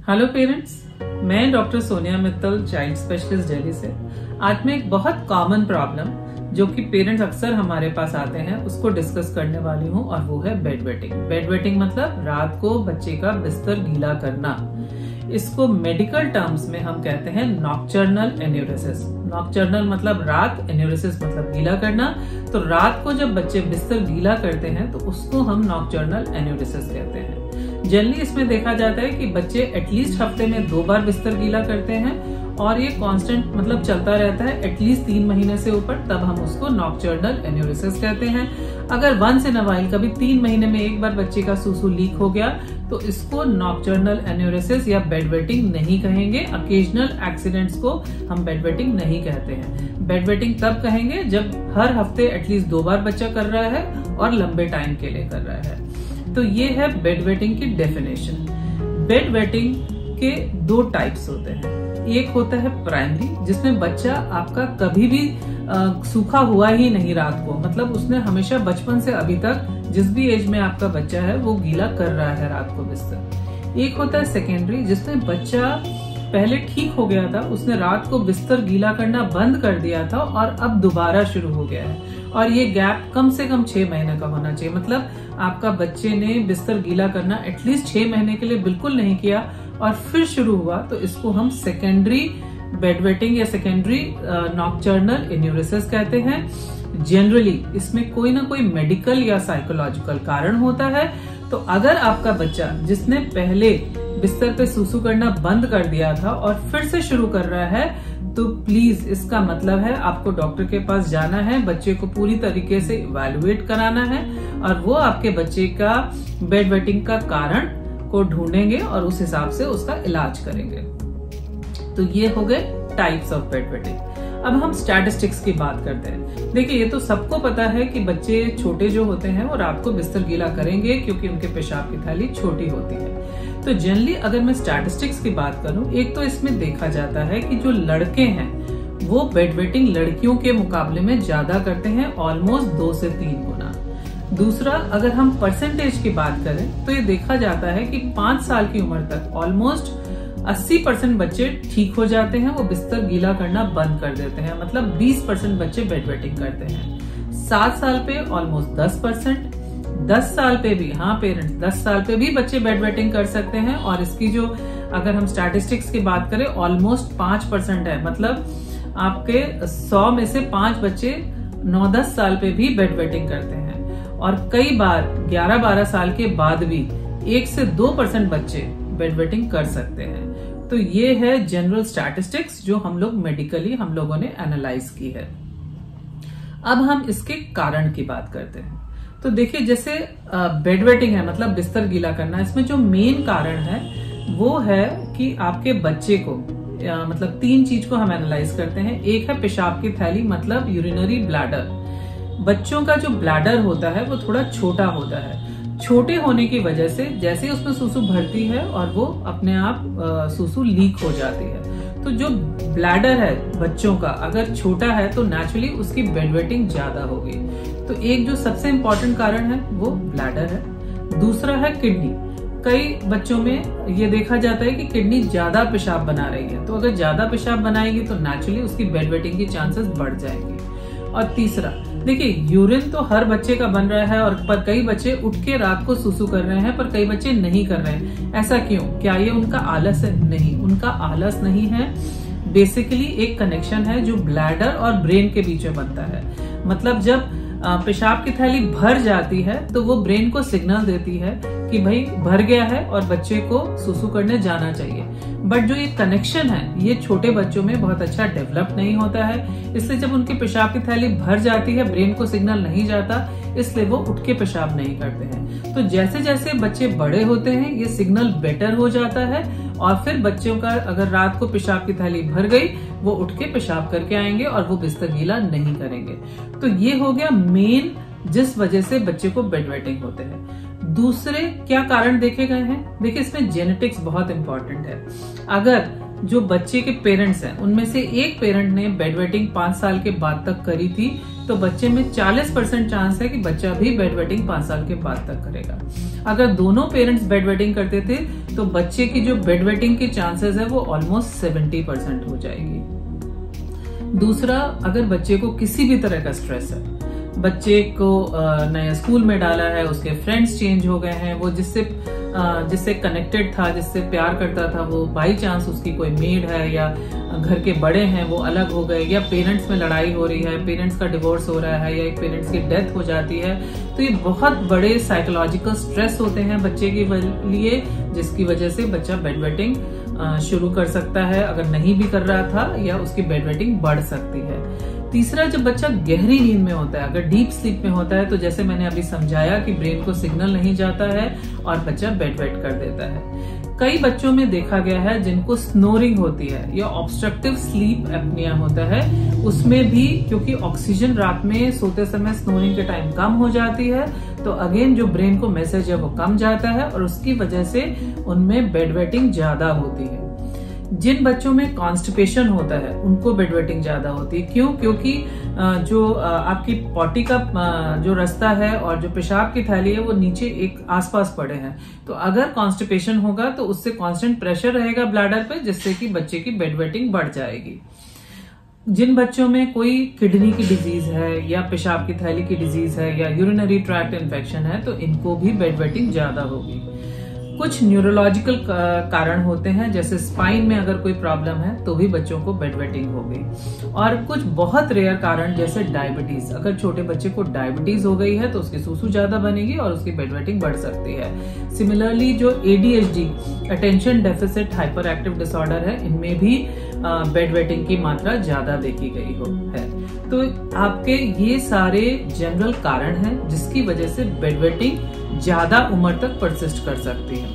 Hello parents, मैं doctor Sonia Mittal, child specialist Delhi से। आज मैं एक बहुत कॉमन प्रॉब्लम जो कि पेरेंट्स अक्सर हमारे पास आते हैं उसको डिस्कस करने वाली हूँ, और वो है बेड वेटिंग। बेड वेटिंग मतलब रात को बच्चे का बिस्तर गीला करना। इसको मेडिकल टर्म्स में हम कहते हैं नॉक्टर्नल एन्यूरेसिस। नॉक्टर्नल मतलब रात, एन्यूरेसिस मतलब गीला करना। तो रात को जब बच्चे बिस्तर गीला करते हैं तो उसको हम नॉक्टर्नल एन्यूरेसिस कहते हैं। जनरली इसमें देखा जाता है कि बच्चे एटलीस्ट हफ्ते में 2 बार बिस्तर गीला करते हैं, और ये कांस्टेंट मतलब चलता रहता है एटलीस्ट 3 महीने से ऊपर, तब हम उसको नॉक्टर्नल एन्यूरेसिस कहते हैं। अगर वंस इन अ व्हाइल कभी 3 महीने में एक बार बच्चे का सूसू लीक हो गया तो इसको नॉक्टर्नल एन्यूरेसिस या बेड वेटिंग नहीं कहेंगे। अकेजनल एक्सीडेंट्स को हम बेड वेटिंग नहीं कहते हैं। बेड वेटिंग तब कहेंगे जब हर हफ्ते एटलीस्ट 2 बार बच्चा कर रहा है और लंबे टाइम के लिए कर रहा है। तो ये है बेड वेटिंग की डेफिनेशन। बेड वेटिंग के 2 टाइप्स होते हैं। एक होता है प्राइमरी, जिसमें बच्चा आपका कभी भी सूखा हुआ ही नहीं रात को, मतलब उसने हमेशा बचपन से अभी तक जिस भी एज में आपका बच्चा है वो गीला कर रहा है रात को बिस्तर। एक होता है सेकेंडरी, जिसमें बच्चा पहले ठीक हो गया था, उसने रात को बिस्तर गीला करना बंद कर दिया था और अब दोबारा शुरू हो गया है, और ये गैप कम से कम 6 महीने का होना चाहिए। मतलब आपका बच्चे ने बिस्तर गीला करना एटलीस्ट 6 महीने के लिए बिल्कुल नहीं किया और फिर शुरू हुआ, तो इसको हम सेकेंडरी बेड वेटिंग या सेकेंडरी नॉक्टर्नल एन्यूरेसिस कहते हैं। जनरली इसमें कोई ना कोई मेडिकल या साइकोलॉजिकल कारण होता है। तो अगर आपका बच्चा जिसने पहले बिस्तर पे सूसू करना बंद कर दिया था और फिर से शुरू कर रहा है, तो प्लीज इसका मतलब है आपको डॉक्टर के पास जाना है, बच्चे को पूरी तरीके से इवैल्यूएट कराना है, और वो आपके बच्चे का बेड वेटिंग का कारण को ढूंढेंगे और उस हिसाब से उसका इलाज करेंगे। तो ये हो गए टाइप्स ऑफ बेड वेटिंग। अब हम स्टैटिस्टिक्स की बात करते हैं। देखिए, ये तो सबको पता है कि बच्चे छोटे जो होते हैं वो रात को बिस्तर गीला करेंगे क्योंकि उनके पेशाब की थैली छोटी होती है। तो जनरली अगर मैं स्टैटिस्टिक्स की बात करूं, एक तो इसमें देखा जाता है कि जो लड़के हैं वो बेड वेटिंग लड़कियों के मुकाबले में ज्यादा करते हैं, ऑलमोस्ट 2 से 3 गुना। दूसरा, अगर हम परसेंटेज की बात करें तो ये देखा जाता है कि 5 साल की उम्र तक ऑलमोस्ट 80% बच्चे ठीक हो जाते हैं, वो बिस्तर गीला करना बंद कर देते हैं। मतलब 20% बच्चे बेड वेटिंग करते हैं। 7 साल पे ऑलमोस्ट 10%, 10 साल पे भी, हाँ पेरेंट्स, 10 साल पे भी बच्चे बेड वेटिंग कर सकते हैं, और इसकी जो अगर हम स्टैटिस्टिक्स की बात करें ऑलमोस्ट 5% है। मतलब आपके 100 में से 5 बच्चे 9-10 साल पे भी बेड वेटिंग करते हैं, और कई बार 11-12 साल के बाद भी 1 से 2% बच्चे बेड वेटिंग कर सकते हैं। तो ये है जनरल स्टैटिस्टिक्स जो हम लोग मेडिकली हम लोगों ने एनालाइज की है। अब हम इसके कारण की बात करते हैं। तो देखिए, जैसे बेड वेटिंग है मतलब बिस्तर गीला करना, इसमें जो मेन कारण है वो है कि आपके बच्चे को मतलब 3 चीज को हम एनालाइज करते हैं। एक है पेशाब की थैली, मतलब यूरिनरी ब्लैडर। बच्चों का जो ब्लैडर होता है वो थोड़ा छोटा होता है। छोटे होने की वजह से जैसे ही उसमें सूसू भरती है और वो अपने आप सूसू लीक हो जाती है। तो जो ब्लैडर है बच्चों का अगर छोटा है तो नेचुरली उसकी बेड वेटिंग ज्यादा होगी। तो एक जो सबसे इम्पोर्टेंट कारण है वो ब्लैडर है। दूसरा है किडनी। कई बच्चों में ये देखा जाता है कि किडनी ज्यादा पेशाब बना रही है, तो अगर ज्यादा पेशाब बनाएगी तो नेचुरली उसकी बेड वेटिंग की चांसेस बढ़ जाएंगी। और तीसरा, देखिए, यूरिन तो हर बच्चे का बन रहा है, और पर कई बच्चे उठ के रात को सूसू कर रहे हैं, पर कई बच्चे नहीं कर रहे हैं। ऐसा क्यों? क्या ये उनका आलस है? नहीं, उनका आलस नहीं है। बेसिकली एक कनेक्शन है जो ब्लैडर और ब्रेन के बीच में बनता है। मतलब जब पेशाब की थैली भर जाती है तो वो ब्रेन को सिग्नल देती है कि भाई भर गया है और बच्चे को सूसू करने जाना चाहिए। बट जो ये कनेक्शन है ये छोटे बच्चों में बहुत अच्छा डेवलप नहीं होता है, इसलिए जब उनकी पेशाब की थैली भर जाती है ब्रेन को सिग्नल नहीं जाता, इसलिए वो उठ के पेशाब नहीं करते हैं। तो जैसे जैसे बच्चे बड़े होते हैं ये सिग्नल बेटर हो जाता है, और फिर बच्चों का अगर रात को पेशाब की थैली भर गई वो उठ के पेशाब करके आएंगे और वो बिस्तर गीला नहीं करेंगे। तो ये हो गया मेन जिस वजह से बच्चे को बेड वेटिंग होते हैं। दूसरे क्या कारण देखे गए हैं? देखिए, इसमें जेनेटिक्स बहुत इंपॉर्टेंट है। अगर जो बच्चे के पेरेंट्स हैं उनमें से एक पेरेंट ने बेड वेटिंग 5 साल के बाद तक करी थी, तो बच्चे में 40% चांस है कि बच्चा भी बेड वेटिंग 5 साल के बाद तक करेगा। अगर दोनों पेरेंट्स बेड वेटिंग करते थे तो बच्चे की जो बेड वेटिंग के चांसेस है वो ऑलमोस्ट 70% हो जाएगी। दूसरा, अगर बच्चे को किसी भी तरह का स्ट्रेस है, बच्चे को नया स्कूल में डाला है, उसके फ्रेंड्स चेंज हो गए हैं, वो जिससे कनेक्टेड था, जिससे प्यार करता था, वो बाई चांस उसकी कोई मेड है या घर के बड़े हैं वो अलग हो गए, या पेरेंट्स में लड़ाई हो रही है, पेरेंट्स का डिवोर्स हो रहा है, या एक पेरेंट्स की डेथ हो जाती है, तो ये बहुत बड़े साइकोलॉजिकल स्ट्रेस होते हैं बच्चे के लिए, जिसकी वजह से बच्चा बेड वेटिंग शुरू कर सकता है अगर नहीं भी कर रहा था, या उसकी बेड वेटिंग बढ़ सकती है। तीसरा, जब बच्चा गहरी नींद में होता है, अगर डीप स्लीप में होता है, तो जैसे मैंने अभी समझाया कि ब्रेन को सिग्नल नहीं जाता है और बच्चा बेड वेट कर देता है। कई बच्चों में देखा गया है जिनको स्नोरिंग होती है या ऑब्स्ट्रक्टिव स्लीप एपनिया होता है, उसमें भी क्योंकि ऑक्सीजन रात में सोते समय स्नोरिंग के टाइम कम हो जाती है, तो अगेन जो ब्रेन को मैसेज है वो कम जाता है और उसकी वजह से उनमें बेड वेटिंग ज्यादा होती है। जिन बच्चों में कॉन्स्टिपेशन होता है उनको बेड वेटिंग ज्यादा होती है। क्यों? क्योंकि जो आपकी पॉटी का जो रास्ता है और जो पेशाब की थैली है वो नीचे एक आसपास पड़े हैं, तो अगर कॉन्स्टिपेशन होगा तो उससे कांस्टेंट प्रेशर रहेगा ब्लैडर पे, जिससे कि बच्चे की बेड वेटिंग बढ़ जाएगी। जिन बच्चों में कोई किडनी की डिजीज है या पेशाब की थैली की डिजीज है या यूरिनरी ट्रैक्ट इन्फेक्शन है, तो इनको भी बेड वेटिंग ज्यादा होगी। कुछ न्यूरोलॉजिकल कारण होते हैं, जैसे स्पाइन में अगर कोई प्रॉब्लम है तो भी बच्चों को बेड वेटिंग होगी। और कुछ बहुत रेयर कारण जैसे डायबिटीज, अगर छोटे बच्चे को डायबिटीज हो गई है तो उसकी सूसू ज्यादा बनेगी और उसकी बेड वेटिंग बढ़ सकती है। सिमिलरली जो ADHD, attention deficit hyper active disorder है, इनमें भी बेड वेटिंग की मात्रा ज्यादा देखी गई है। तो आपके ये सारे जनरल कारण हैं जिसकी वजह से बेड वेटिंग ज्यादा उम्र तक परसिस्ट कर सकती है।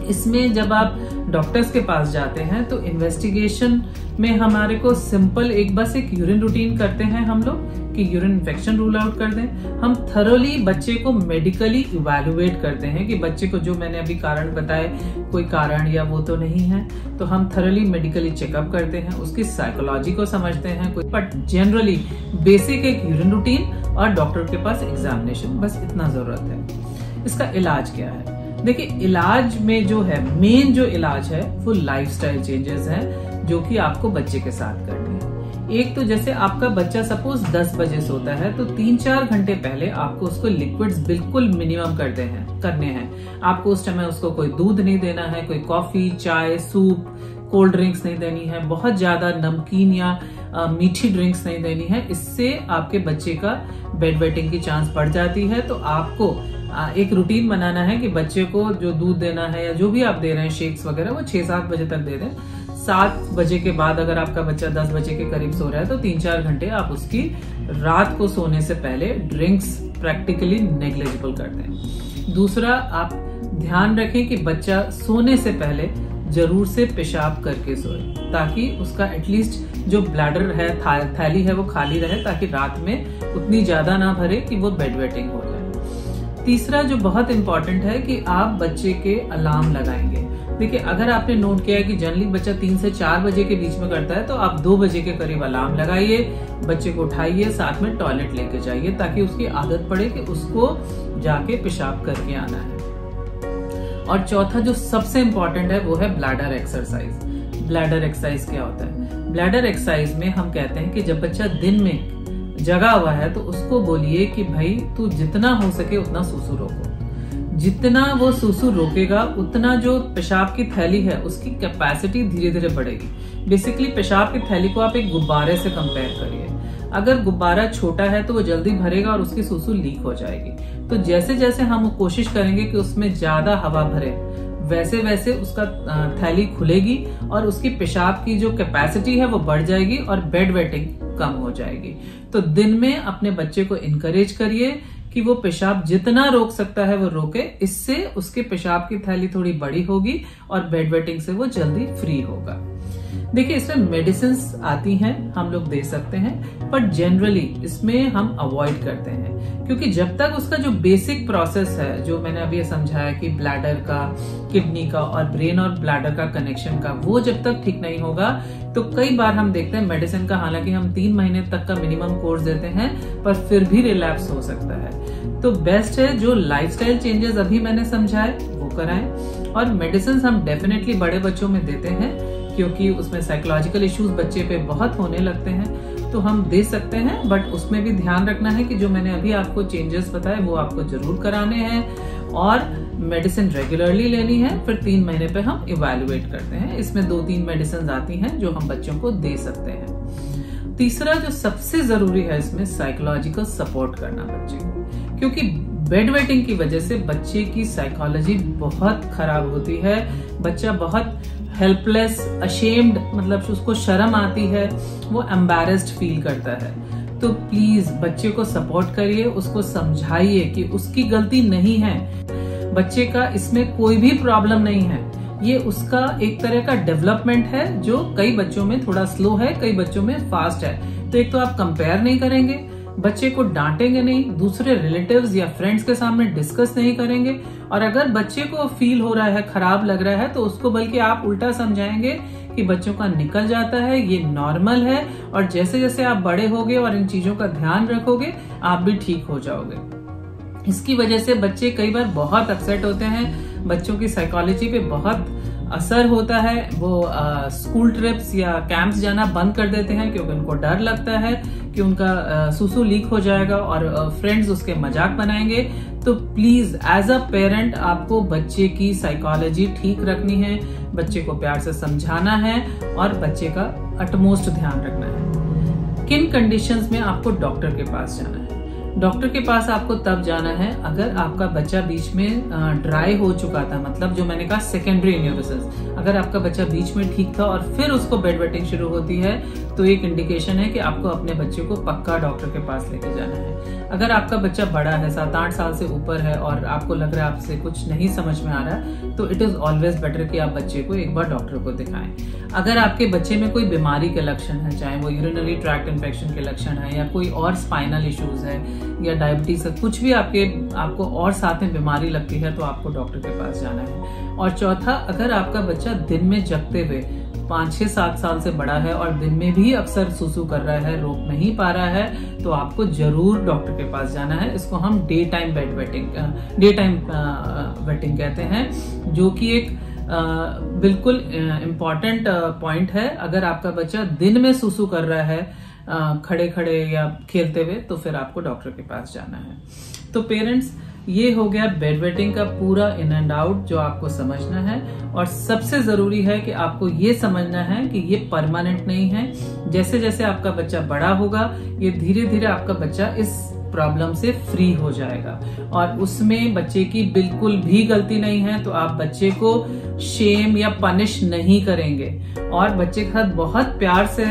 इसमें जब आप डॉक्टर्स के पास जाते हैं तो इन्वेस्टिगेशन में हमारे को सिंपल बस एक यूरिन रूटीन करते हैं हम लोग कि यूरिन इन्फेक्शन रूल आउट कर दें। हम थरोली बच्चे को मेडिकली इवैल्यूएट करते हैं कि बच्चे को जो मैंने अभी कारण बताए कोई कारण या वो तो नहीं है, तो हम थरोली मेडिकली चेकअप करते हैं, उसकी साइकोलॉजी को समझते हैं। बट जनरली बेसिक एक यूरिन रूटीन और डॉक्टर के पास एग्जामिनेशन, बस इतना जरूरत है। इसका इलाज क्या है? देखिए, इलाज में जो है मेन जो इलाज है वो लाइफस्टाइल चेंजेस हैं जो कि आपको बच्चे के साथ करनी है। एक तो जैसे आपका बच्चा सपोज 10 बजे सोता है तो 3-4 घंटे पहले आपको उसको लिक्विड्स बिल्कुल मिनिमम करने हैं। आपको उस समय उसको कोई दूध नहीं देना है, कोई कॉफी, चाय, सूप, कोल्ड ड्रिंक्स नहीं देनी है, बहुत ज्यादा नमकीन या मीठी ड्रिंक्स नहीं देनी है। इससे आपके बच्चे का बेड वेटिंग की चांस बढ़ जाती है। तो आपको एक रूटीन बनाना है कि बच्चे को जो दूध देना है या जो भी आप दे रहे हैं शेक्स वगैरह, वो 6-7 बजे तक दे दें। 7 बजे के बाद अगर आपका बच्चा 10 बजे के करीब सो रहा है तो 3-4 घंटे आप उसकी रात को सोने से पहले ड्रिंक्स प्रैक्टिकली नेग्लिजिबल कर दें। दूसरा, आप ध्यान रखें कि बच्चा सोने से पहले जरूर से पेशाब करके सोए, ताकि उसका एटलीस्ट जो ब्लैडर है, थैली है, वो खाली रहे, ताकि रात में उतनी ज्यादा ना भरे कि वो बेड वेटिंग हो जाए। तीसरा जो बहुत इंपॉर्टेंट है कि आप बच्चे के अलार्म लगाएंगे। देखिए, अगर आपने नोट किया है कि जनरली बच्चा 3 से 4 बजे के बीच में करता है, तो आप 2 बजे के करीब अलार्म लगाइए, बच्चे को उठाइए, साथ में टॉयलेट लेके जाइए, ताकि उसकी आदत पड़े कि उसको जाके पेशाब करके आना है। और चौथा जो सबसे इंपॉर्टेंट है वो है ब्लैडर एक्सरसाइज। ब्लैडर एक्सरसाइज क्या होता है? ब्लैडर एक्सरसाइज में हम कहते हैं कि जब बच्चा दिन में जगा हुआ है तो उसको बोलिए कि भाई तू जितना हो सके उतना सूसू रोको। जितना वो सूसू रोकेगा उतना जो पेशाब की थैली है उसकी कैपेसिटी धीरे धीरे बढ़ेगी। बेसिकली पेशाब की थैली को आप एक गुब्बारे से कंपेयर करिए। अगर गुब्बारा छोटा है तो वो जल्दी भरेगा और उसकी सूसू लीक हो जाएगी। तो जैसे जैसे हम कोशिश करेंगे कि उसमें ज्यादा हवा भरे, वैसे वैसे उसका थैली खुलेगी और उसकी पेशाब की जो कैपेसिटी है वो बढ़ जाएगी और बेड वेटिंग कम हो जाएगी। तो दिन में अपने बच्चे को इनकरेज करिए कि वो पेशाब जितना रोक सकता है वो रोके। इससे उसके पेशाब की थैली थोड़ी बड़ी होगी और बेड वेटिंग से वो जल्दी फ्री होगा। देखिए, इसमें मेडिसिन आती हैं, हम लोग दे सकते हैं, पर जनरली इसमें हम अवॉइड करते हैं, क्योंकि जब तक उसका जो बेसिक प्रोसेस है, जो मैंने अभी समझाया कि ब्लैडर का, किडनी का और ब्रेन और ब्लैडर का कनेक्शन का, वो जब तक ठीक नहीं होगा तो कई बार हम देखते हैं मेडिसिन का, हालांकि हम 3 महीने तक का मिनिमम कोर्स देते हैं, पर फिर भी रिलैप्स हो सकता है। तो बेस्ट है जो लाइफस्टाइल चेंजेस अभी मैंने समझाए वो कराएं, और मेडिसिन हम डेफिनेटली बड़े बच्चों में देते हैं, क्योंकि उसमें साइकोलॉजिकल इश्यूज बच्चे पे बहुत होने लगते हैं, तो हम दे सकते हैं, बट उसमें भी ध्यान रखना है कि जो मैंने अभी आपको चेंजेस बताए वो आपको जरूर कराने हैं, और मेडिसिन रेगुलरली लेनी है। फिर 3 महीने पे हम इवैल्यूएट करते हैं। इसमें 2-3 मेडिसिन आती हैं जो हम बच्चों को दे सकते हैं। तीसरा जो सबसे जरूरी है इसमें, साइकोलॉजिकल सपोर्ट करना बच्चे को, क्योंकि बेड वेटिंग की वजह से बच्चे की साइकोलॉजी बहुत खराब होती है। बच्चा बहुत हेल्पलेस, अशेम्ड, मतलब उसको शर्म आती है, वो एम्बैरेस्ड फील करता है। तो प्लीज बच्चे को सपोर्ट करिए, उसको समझाइए कि उसकी गलती नहीं है, बच्चे का इसमें कोई भी प्रॉब्लम नहीं है, ये उसका एक तरह का डेवलपमेंट है जो कई बच्चों में थोड़ा स्लो है, कई बच्चों में फास्ट है। तो एक तो आप कंपेयर नहीं करेंगे, बच्चे को डांटेंगे नहीं, दूसरे रिलेटिव्स या फ्रेंड्स के सामने डिस्कस नहीं करेंगे, और अगर बच्चे को फील हो रहा है, खराब लग रहा है, तो उसको बल्कि आप उल्टा समझाएंगे कि बच्चों का निकल जाता है, ये नॉर्मल है, और जैसे जैसे आप बड़े होगे और इन चीजों का ध्यान रखोगे आप भी ठीक हो जाओगे। इसकी वजह से बच्चे कई बार बहुत अपसेट होते हैं, बच्चों की साइकोलॉजी पे बहुत असर होता है। वो स्कूल ट्रिप्स या कैंप्स जाना बंद कर देते हैं, क्योंकि उनको डर लगता है कि उनका सुसु लीक हो जाएगा और फ्रेंड्स उसके मजाक बनाएंगे। तो प्लीज एज अ पेरेंट आपको बच्चे की साइकोलॉजी ठीक रखनी है, बच्चे को प्यार से समझाना है और बच्चे का अटमोस्ट ध्यान रखना है। किन कंडीशंस में आपको डॉक्टर के पास जाना है? डॉक्टर के पास आपको तब जाना है अगर आपका बच्चा बीच में ड्राई हो चुका था, मतलब जो मैंने कहा सेकेंडरी इन्यूरोसिस। अगर आपका बच्चा बीच में ठीक था और फिर उसको बेड वेटिंग शुरू होती है, तो एक इंडिकेशन है कि आपको अपने बच्चे को पक्का डॉक्टर के पास लेके जाना है। अगर आपका बच्चा बड़ा है, 7-8 साल से ऊपर है, और आपको लग रहा है आपसे कुछ नहीं समझ में आ रहा है, तो इट इज ऑलवेज बेटर कि आप बच्चे को एक बार डॉक्टर को दिखाएं। अगर आपके बच्चे में कोई बीमारी के लक्षण है, चाहे वो यूरिनरी ट्रैक्ट इन्फेक्शन के लक्षण है या कोई और स्पाइनल इश्यूज है या डायबिटीज है, कुछ भी आपको और साथ में बीमारी लगती है, तो आपको डॉक्टर के पास जाना है। और चौथा, अगर आपका बच्चा दिन में जगते हुए 5-6-7 साल से बड़ा है और दिन में भी अक्सर सुसु कर रहा है, रोक नहीं पा रहा है, तो आपको जरूर डॉक्टर के पास जाना है। इसको हम डे टाइम वेटिंग कहते हैं, जो कि एक बिल्कुल इम्पॉर्टेंट पॉइंट है। अगर आपका बच्चा दिन में सुसु कर रहा है खड़े खड़े या खेलते हुए, तो फिर आपको डॉक्टर के पास जाना है। तो पेरेंट्स, ये हो गया बेड वेटिंग का पूरा इन एंड आउट जो आपको समझना है। और सबसे जरूरी है कि आपको ये समझना है कि ये परमानेंट नहीं है। जैसे जैसे आपका बच्चा बड़ा होगा, ये धीरे धीरे आपका बच्चा इस प्रॉब्लम से फ्री हो जाएगा, और उसमें बच्चे की बिल्कुल भी गलती नहीं है। तो आप बच्चे को शेम या पनिश नहीं करेंगे, और बच्चे के साथ बहुत प्यार से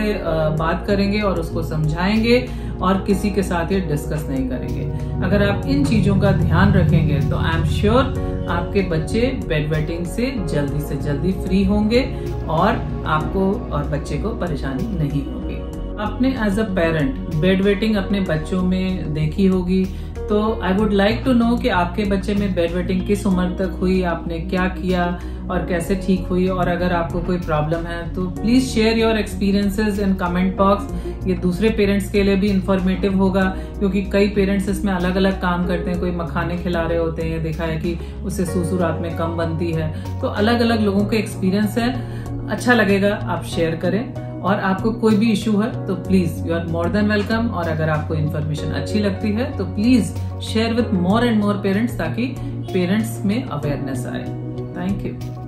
बात करेंगे और उसको समझाएंगे, और किसी के साथ ये डिस्कस नहीं करेंगे। अगर आप इन चीजों का ध्यान रखेंगे तो आई एम श्योर आपके बच्चे बेड वेटिंग से जल्दी फ्री होंगे, और आपको और बच्चे को परेशानी नहीं होगी। आपने as a parent bed wetting अपने बच्चों में देखी होगी, तो I would like to know कि आपके बच्चे में बेड वेटिंग किस उम्र तक हुई, आपने क्या किया और कैसे ठीक हुई। और अगर आपको कोई प्रॉब्लम है तो please share your experiences in comment box. ये दूसरे पेरेंट्स के लिए भी इंफॉर्मेटिव होगा, क्योंकि कई पेरेंट्स इसमें अलग अलग काम करते हैं। कोई मखाने खिला रहे होते हैं, देखा है कि उससे सुसु रात में कम बनती है। तो अलग अलग लोगों के एक्सपीरियंस है, अच्छा लगेगा आप शेयर करें। और आपको कोई भी इशू है तो please you are more than welcome. और अगर आपको इन्फॉर्मेशन अच्छी लगती है तो please share with more and more parents, ताकि पेरेंट्स में अवेयरनेस आए। Thank you.